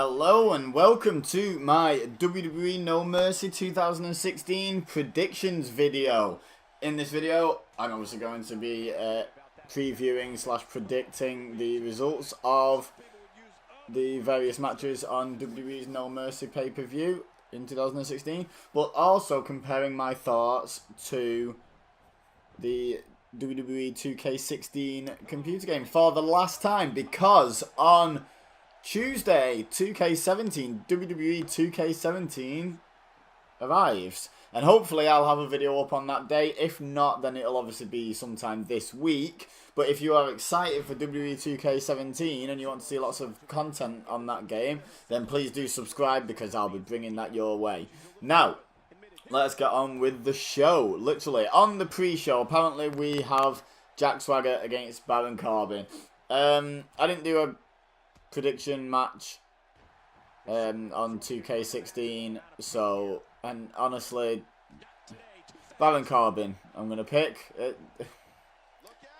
Hello and welcome to my WWE No Mercy 2016 predictions video. In this video, I'm obviously going to be previewing / predicting the results of the various matches on WWE's No Mercy pay-per-view in 2016, but also comparing my thoughts to the WWE 2K16 computer game for the last time, because on Tuesday, 2K17, WWE 2K17 arrives. And hopefully I'll have a video up on that day. If not, then it'll obviously be sometime this week. But if you are excited for WWE 2K17 and you want to see lots of content on that game, then please do subscribe, because I'll be bringing that your way. Now, let's get on with the show. Literally, on the pre-show, apparently we have Jack Swagger against Baron Corbin. I didn't do a prediction match on 2K16, so, and honestly, Baron Corbin I'm going to pick.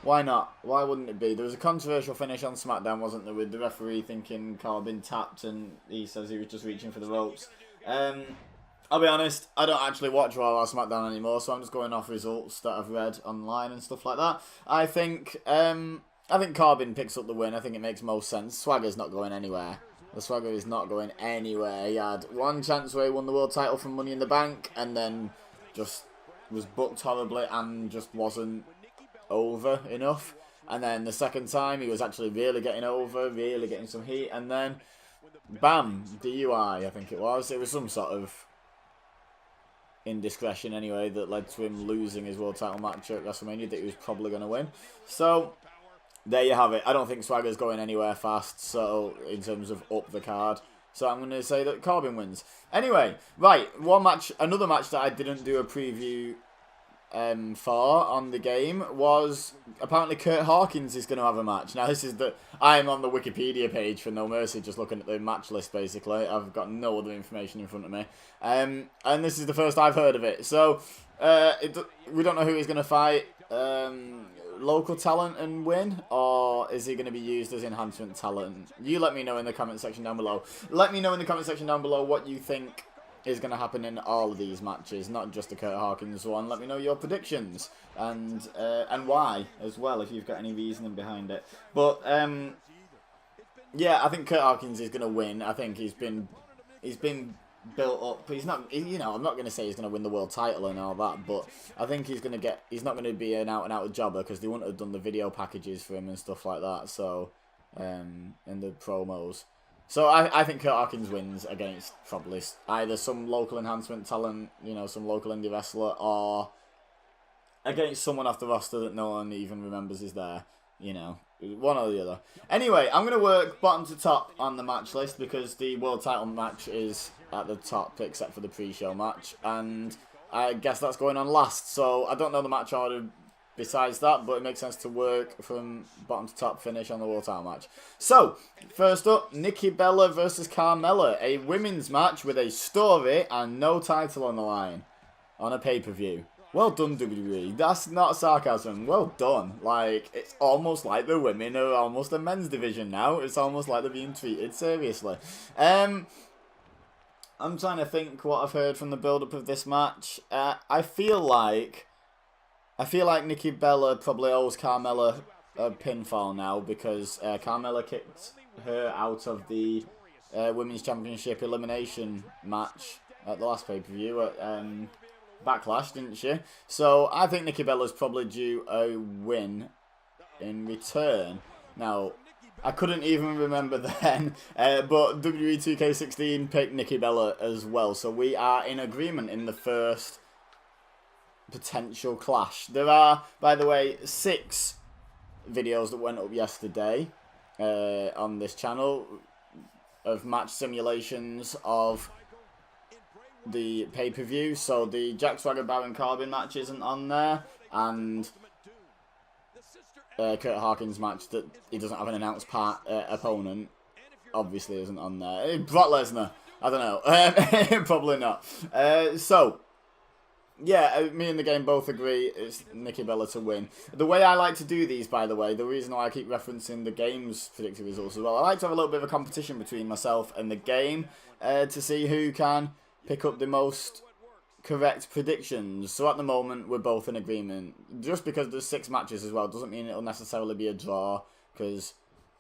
Why not? Why wouldn't it be? There was a controversial finish on SmackDown, wasn't there, with the referee thinking Corbin tapped and he says he was just reaching for the ropes. I'll be honest, I don't actually watch Raw or SmackDown anymore, so I'm just going off results that I've read online and stuff like that. I think Corbin picks up the win. I think it makes most sense. Swagger's not going anywhere. The Swagger is not going anywhere. He had one chance where he won the world title from Money in the Bank, and then just was booked horribly and just wasn't over enough. And then the second time, he was actually really getting over, really getting some heat, and then, bam, DUI, I think it was. It was some sort of indiscretion anyway that led to him losing his world title match at WrestleMania that he was probably going to win. So there you have it. I don't think Swagger's going anywhere fast, so in terms of up the card. So I'm going to say that Corbin wins. Anyway, right, another match that I didn't do a preview for on the game was apparently Kurt Hawkins is going to have a match. Now I'm on the Wikipedia page for No Mercy, just looking at the match list basically. I've got no other information in front of me. And this is the first I've heard of it. So we don't know who he's going to fight. Local talent and win, or is he going to be used as enhancement talent? You let me know in the comment section down below. Let me know in the comment section down below what you think is going to happen in all of these matches, not just the Kurt Hawkins one. Let me know your predictions and why as well, if you've got any reasoning behind it. But yeah, I think Kurt Hawkins is going to win. I think he's been built up. He's not, I'm not going to say he's going to win the world title and all that, but I think he's not going to be an out-and-out jobber, because they wouldn't have done the video packages for him and stuff like that, so, in the promos. So I think Kurt Hawkins wins against probably either some local enhancement talent, some local indie wrestler, or against someone off the roster that no one even remembers is there, one or the other. Anyway, I'm going to work bottom to top on the match list, because the world title match is at the top except for the pre-show match, and I guess that's going on last, so I don't know the match order besides that, but it makes sense to work from bottom to top, finish on the world title match. So, first up, Nikki Bella versus Carmella, a women's match with a story and no title on the line on a pay-per-view. Well done, WWE. That's not sarcasm. Well done. Like, it's almost like the women are almost a men's division now. It's almost like they're being treated seriously. I'm trying to think what I've heard from the build-up of this match. I feel like Nikki Bella probably owes Carmella a pinfall now, because Carmella kicked her out of the Women's Championship elimination match at the last pay-per-view at Backlash, didn't she? So I think Nikki Bella's probably due a win in return. Now, I couldn't even remember then, but WWE 2K16 picked Nikki Bella as well, so we are in agreement in the first potential clash. There are, by the way, 6 videos that went up yesterday on this channel of match simulations of the pay-per-view. So the Jack Swagger Baron Corbin match isn't on there, and Kurt Hawkins match that he doesn't have an announced opponent obviously isn't on there. Brock Lesnar, I don't know. Probably not. So yeah, me and the game both agree it's Nikki Bella to win. The way I like to do these, by the way, the reason why I keep referencing the game's predicted results as well, I like to have a little bit of a competition between myself and the game to see who can pick up the most correct predictions. So at the moment, we're both in agreement. Just because there's 6 matches as well doesn't mean it'll necessarily be a draw, because,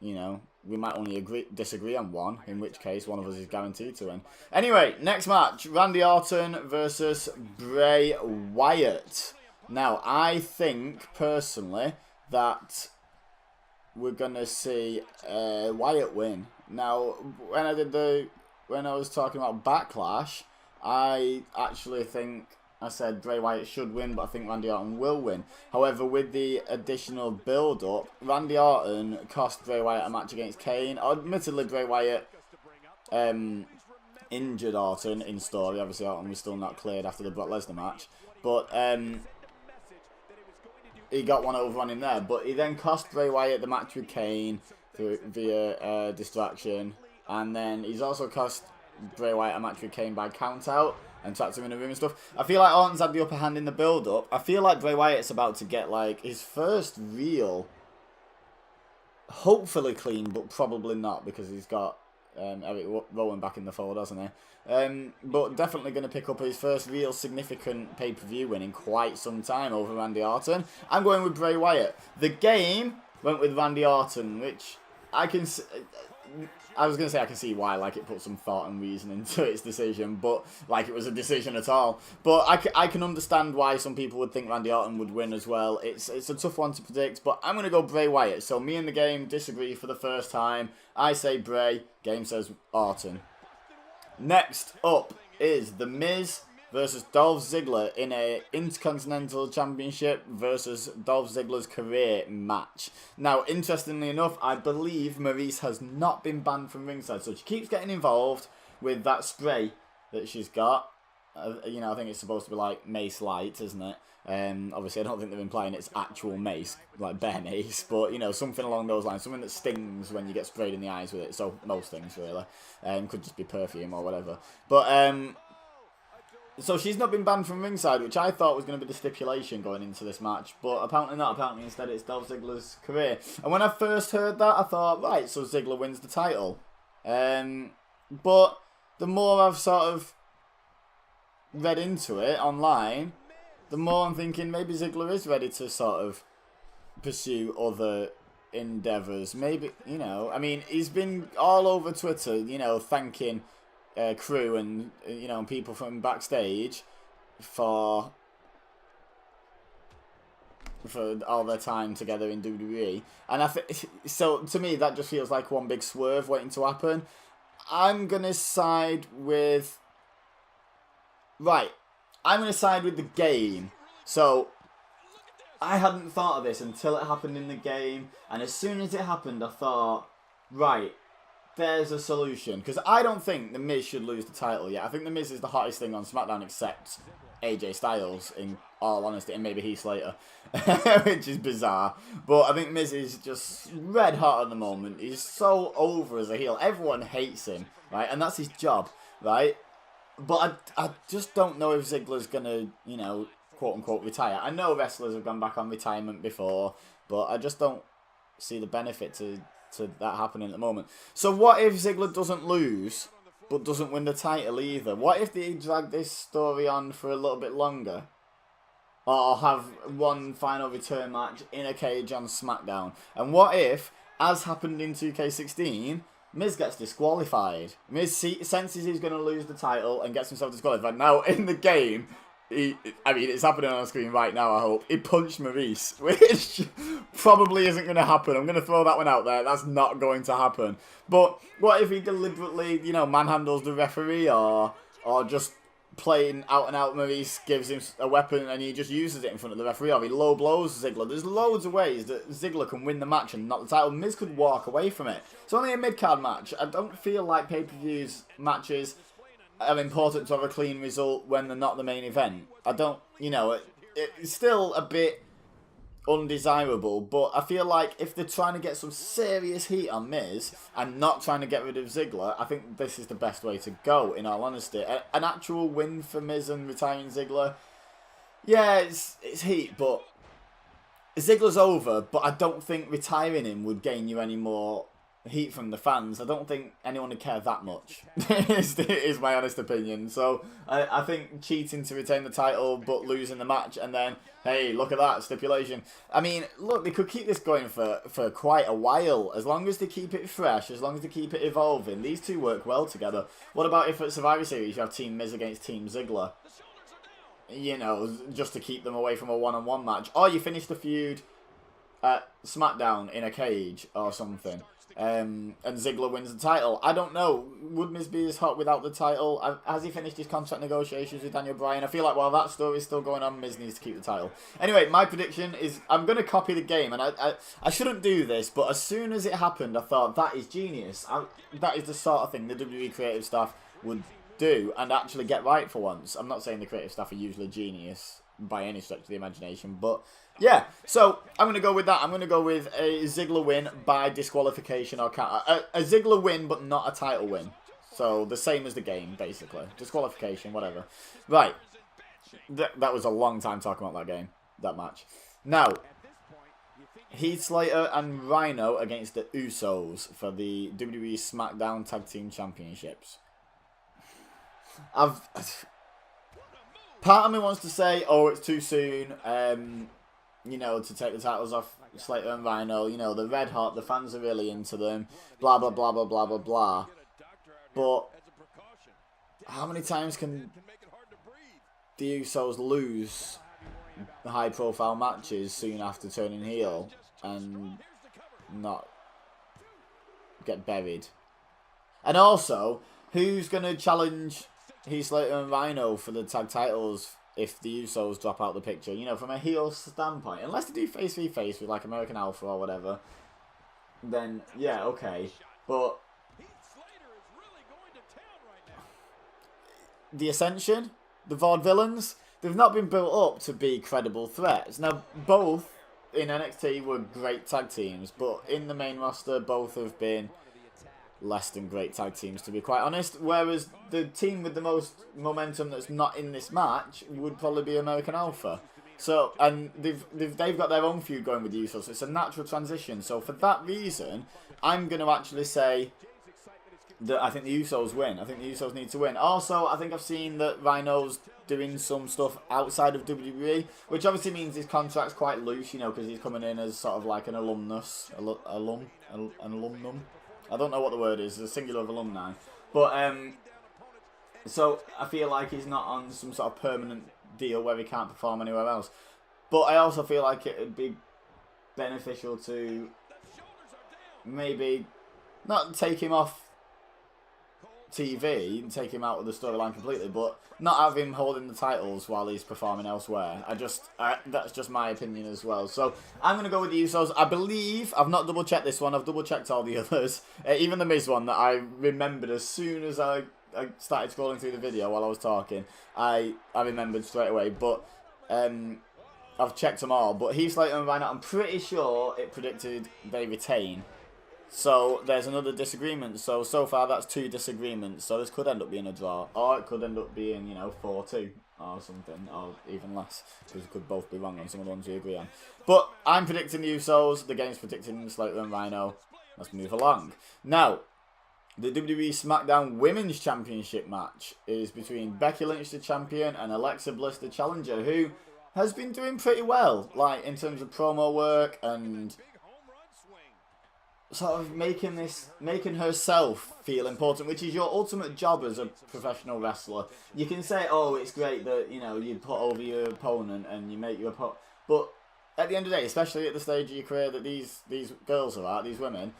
you know, we might only disagree on one, in which case one of us is guaranteed to win. Anyway, next match, Randy Orton versus Bray Wyatt. Now, I think, personally, that we're going to see Wyatt win. Now, when I was talking about Backlash, I actually think I said Bray Wyatt should win, but I think Randy Orton will win. However, with the additional build-up, Randy Orton cost Bray Wyatt a match against Kane. Admittedly, Bray Wyatt injured Orton in story. Obviously, Orton was still not cleared after the Brock Lesnar match. But he got one over on him there. But he then cost Bray Wyatt the match with Kane via distraction. And then he's also cost Bray Wyatt a match with Kane by count-out and trapped him in a room and stuff. I feel like Orton's had the upper hand in the build-up. I feel like Bray Wyatt's about to get, like, his first real, hopefully clean, but probably not, because he's got Eric Rowan back in the fold, hasn't he? But definitely going to pick up his first real significant pay-per-view win in quite some time over Randy Orton. I'm going with Bray Wyatt. The game went with Randy Orton, which I can... I was going to say I can see why, like, it put some thought and reason into its decision, but, like, it was a decision at all. But I can understand why some people would think Randy Orton would win as well. It's a tough one to predict, but I'm going to go Bray Wyatt. So me and the game disagree for the first time. I say Bray, game says Orton. Next up is The Miz versus Dolph Ziggler in a Intercontinental Championship versus Dolph Ziggler's career match. Now, interestingly enough, I believe Maryse has not been banned from ringside, so she keeps getting involved with that spray that she's got. You know, I think it's supposed to be like Mace Light, isn't it? Obviously, I don't think they're implying it's actual mace, like bare mace, but, you know, something along those lines. Something that stings when you get sprayed in the eyes with it. So, most things, really. Could just be perfume or whatever. But, so she's not been banned from ringside, which I thought was going to be the stipulation going into this match. But apparently not. Apparently instead it's Dolph Ziggler's career. And when I first heard that, I thought, right, so Ziggler wins the title. But the more I've sort of read into it online, the more I'm thinking maybe Ziggler is ready to sort of pursue other endeavours. Maybe, you know, I mean, he's been all over Twitter, you know, thanking crew and, you know, people from backstage for all their time together in WWE. And I think, so to me, that just feels like one big swerve waiting to happen. I'm going to side with... Right. I'm going to side with the game. So, I hadn't thought of this until it happened in the game. And as soon as it happened, I thought, right, there's a solution. Because I don't think The Miz should lose the title yet. I think The Miz is the hottest thing on SmackDown except AJ Styles, in all honesty, and maybe Heath Slater, which is bizarre. But I think Miz is just red hot at the moment. He's so over as a heel. Everyone hates him, right? And that's his job, right? But I just don't know if Ziggler's going to, you know, quote-unquote retire. I know wrestlers have gone back on retirement before, but I just don't see the benefit to that happening at the moment. So what if Ziggler doesn't lose, but doesn't win the title either? What if they drag this story on for a little bit longer? Or have one final return match in a cage on SmackDown? And what if, as happened in 2K16, Miz gets disqualified? Miz senses he's going to lose the title and gets himself disqualified. Now, in the game, I mean, it's happening on the screen right now, I hope. He punched Maryse, which probably isn't going to happen. I'm going to throw that one out there. That's not going to happen. But what if he deliberately, you know, manhandles the referee or just plain out-and-out Maryse gives him a weapon and he just uses it in front of the referee, or he low blows Ziggler? There's loads of ways that Ziggler can win the match and not the title. Miz could walk away from it. It's only a mid-card match. I don't feel like pay-per-views matches are important to have a clean result when they're not the main event. I don't, you know, it's still a bit undesirable, but I feel like if they're trying to get some serious heat on Miz and not trying to get rid of Ziggler, I think this is the best way to go, in all honesty. An actual win for Miz and retiring Ziggler, Yeah, it's heat, but Ziggler's over, but I don't think retiring him would gain you any more heat from the fans. I don't think anyone would care that much, is my honest opinion. So I think cheating to retain the title but losing the match and then, hey, look at that, stipulation. I mean, look, they could keep this going for quite a while. As long as they keep it fresh, as long as they keep it evolving, these two work well together. What about if at Survivor Series you have Team Miz against Team Ziggler? You know, just to keep them away from a one-on-one match. Or you finish the feud at SmackDown in a cage or something. And Ziggler wins the title. I don't know. Would Miz be as hot without the title? Has he finished his contract negotiations with Daniel Bryan? I feel like while that story's still going on, Miz needs to keep the title. Anyway, my prediction is I'm going to copy the game. And I shouldn't do this, but as soon as it happened, I thought, that is genius. That is the sort of thing the WWE creative staff would do and actually get right for once. I'm not saying the creative staff are usually genius by any stretch of the imagination, but yeah, so I'm going to go with that. I'm going to go with a Ziggler win by disqualification or a Ziggler win, but not a title win. So the same as the game, basically. Disqualification, whatever. Right. That was a long time talking about that game, that match. Now, Heath Slater and Rhino against the Usos for the WWE SmackDown Tag Team Championships. Part of me wants to say, oh, it's too soon, you know, to take the titles off Slater and Rhino. You know, they're red hot, the fans are really into them, blah, blah, blah, blah, blah, blah, blah. But how many times can the Usos lose high-profile matches soon after turning heel and not get buried? And also, who's going to challenge Heath Slater and Rhino for the tag titles if the Usos drop out the picture? You know, from a heel standpoint. Unless they do face v face with like American Alpha or whatever, then yeah, okay. But the Ascension, the Vaudevillains, they've not been built up to be credible threats. Now, both in NXT were great tag teams, but in the main roster, both have been less than great tag teams, to be quite honest. Whereas the team with the most momentum that's not in this match would probably be American Alpha. So, and they've got their own feud going with the Usos, so it's a natural transition. So for that reason, I'm going to actually say that I think the Usos win. I think the Usos need to win. Also, I think I've seen that Rhino's doing some stuff outside of WWE, which obviously means his contract's quite loose, you know, because he's coming in as sort of like an alumnus, an alumnum. I don't know what the word is, the singular of alumni. But, so I feel like he's not on some sort of permanent deal where he can't perform anywhere else. But I also feel like it would be beneficial to maybe not take him off TV and take him out of the storyline completely, but not have him holding the titles while he's performing elsewhere. That's just my opinion as well. So I'm going to go with the Usos. I believe, I've not double checked this one, I've double checked all the others, even the Miz one that I remembered as soon as I started scrolling through the video while I was talking. I remembered straight away, but I've checked them all. But Heath Slater and Rhino, I'm pretty sure it predicted they retain. So there's another disagreement. So far that's 2 disagreements. So this could end up being a draw, or it could end up being, you know, 4-2 or something, or even less, because we could both be wrong on some of the ones we agree on. But I'm predicting the Usos. The game's predicting Slater and Rhino. Let's move along. Now, the WWE SmackDown Women's Championship match is between Becky Lynch, the champion, and Alexa Bliss, the challenger, who has been doing pretty well, like in terms of promo work and sort of making herself feel important, which is your ultimate job as a professional wrestler. You can say, oh, it's great that, you know, you put over your opponent and you make your opponent, but at the end of the day, especially at the stage of your career that these girls are at, these women,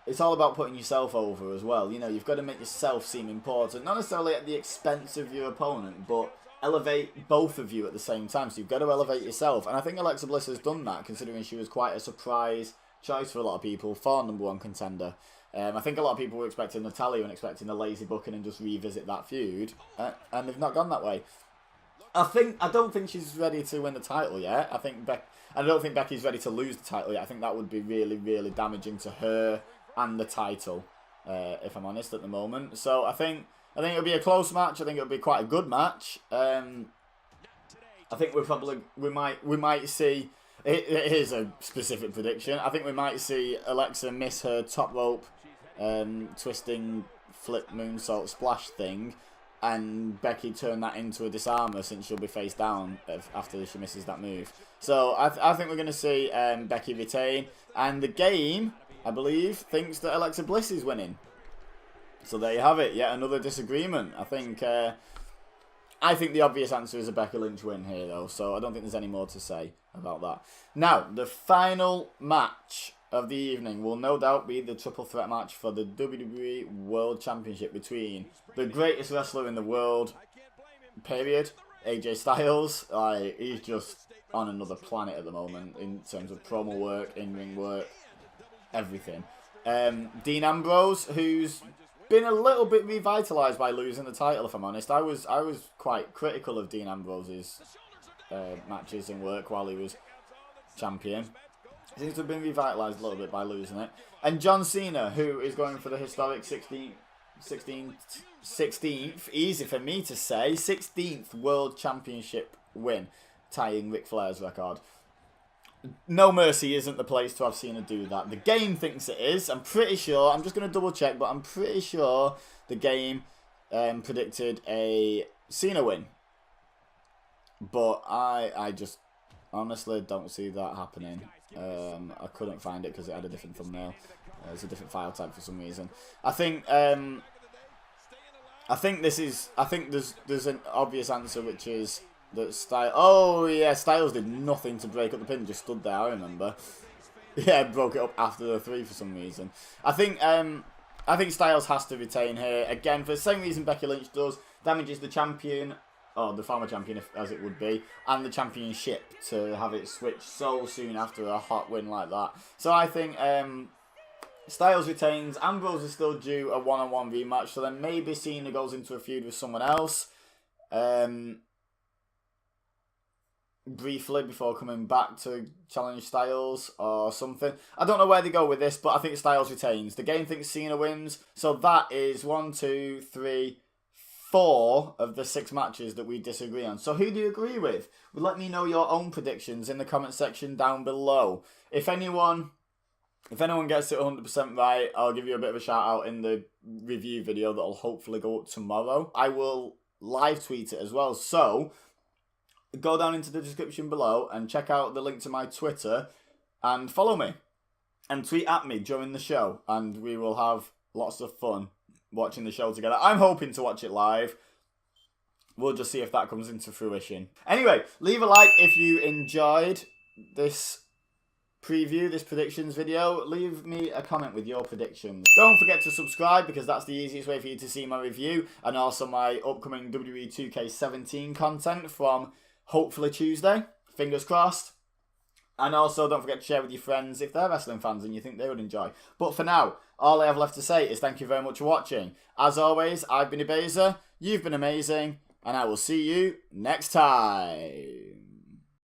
it's all about putting yourself over as well. You know, you've got to make yourself seem important, not necessarily at the expense of your opponent, but elevate both of you at the same time. So you've got to elevate yourself, and I think Alexa Bliss has done that, considering she was quite a surprise choice for a lot of people for #1 contender. I think a lot of people were expecting Natalya and expecting a lazy booking and just revisit that feud, and they've not gone that way. I don't think she's ready to win the title yet. I don't think Becky's ready to lose the title yet. I think that would be really, really damaging to her and the title, if I'm honest, at the moment. So I think it'll be a close match. I think it'll be quite a good match. I think we might see. It is a specific prediction. I think we might see Alexa miss her top rope, twisting flip moonsault splash thing, and Becky turn that into a disarmer since she'll be face down after she misses that move. So I think we're going to see Becky retain, and the game, I believe, thinks that Alexa Bliss is winning. So there you have it. Yet another disagreement. I think the obvious answer is a Becky Lynch win here, though. So I don't think there's any more to say about that. Now, the final match of the evening will no doubt be the triple threat match for the WWE World Championship between the greatest wrestler in the world, period, AJ Styles. He's just on another planet at the moment in terms of promo work, in-ring work, everything. Dean Ambrose, who's been a little bit revitalised by losing the title, if I'm honest. I was quite critical of Dean Ambrose's matches and work while he was champion. He seems to have been revitalised a little bit by losing it. And John Cena, who is going for the historic 16th, easy for me to say, 16th World Championship win, tying Ric Flair's record. No Mercy isn't the place to have Cena do that. The game thinks it is. I'm pretty sure. I'm just going to double check, but I'm pretty sure the game predicted a Cena win. But I just honestly don't see that happening. I couldn't find it because it had a different thumbnail. It's a different file type for some reason. I think there's an obvious answer, which is that Styles. Oh yeah, Styles did nothing to break up the pin, just stood there. I remember. Yeah, broke it up after the 3 for some reason. I think Styles has to retain here again for the same reason Becky Lynch does. Damages the champion, or the former champion, as it would be, and the championship to have it switched so soon after a hot win like that. So I think Styles retains. Ambrose is still due a one-on-one rematch, so then maybe Cena goes into a feud with someone else. Briefly before coming back to challenge Styles or something. I don't know where they go with this, but I think Styles retains. The game thinks Cena wins, so that is 1, 2, 3, 4 of the 6 matches that we disagree on. So who do you agree with? Well, let me know your own predictions in the comment section down below. If anyone gets it 100% right, I'll give you a bit of a shout out in the review video that'll hopefully go up tomorrow. I will live tweet it as well, so go down into the description below and check out the link to my Twitter and follow me and tweet at me during the show, and we will have lots of fun watching the show together. I'm hoping to watch it live. We'll just see if that comes into fruition. Anyway, leave a like if you enjoyed this preview, this predictions video. Leave me a comment with your predictions. Don't forget to subscribe, because that's the easiest way for you to see my review and also my upcoming WWE 2K17 content from hopefully Tuesday, fingers crossed. And also don't forget to share with your friends if they're wrestling fans and you think they would enjoy. But for now, all I have left to say is thank you very much for watching. As always, I've been Ibeza, you've been amazing, and I will see you next time.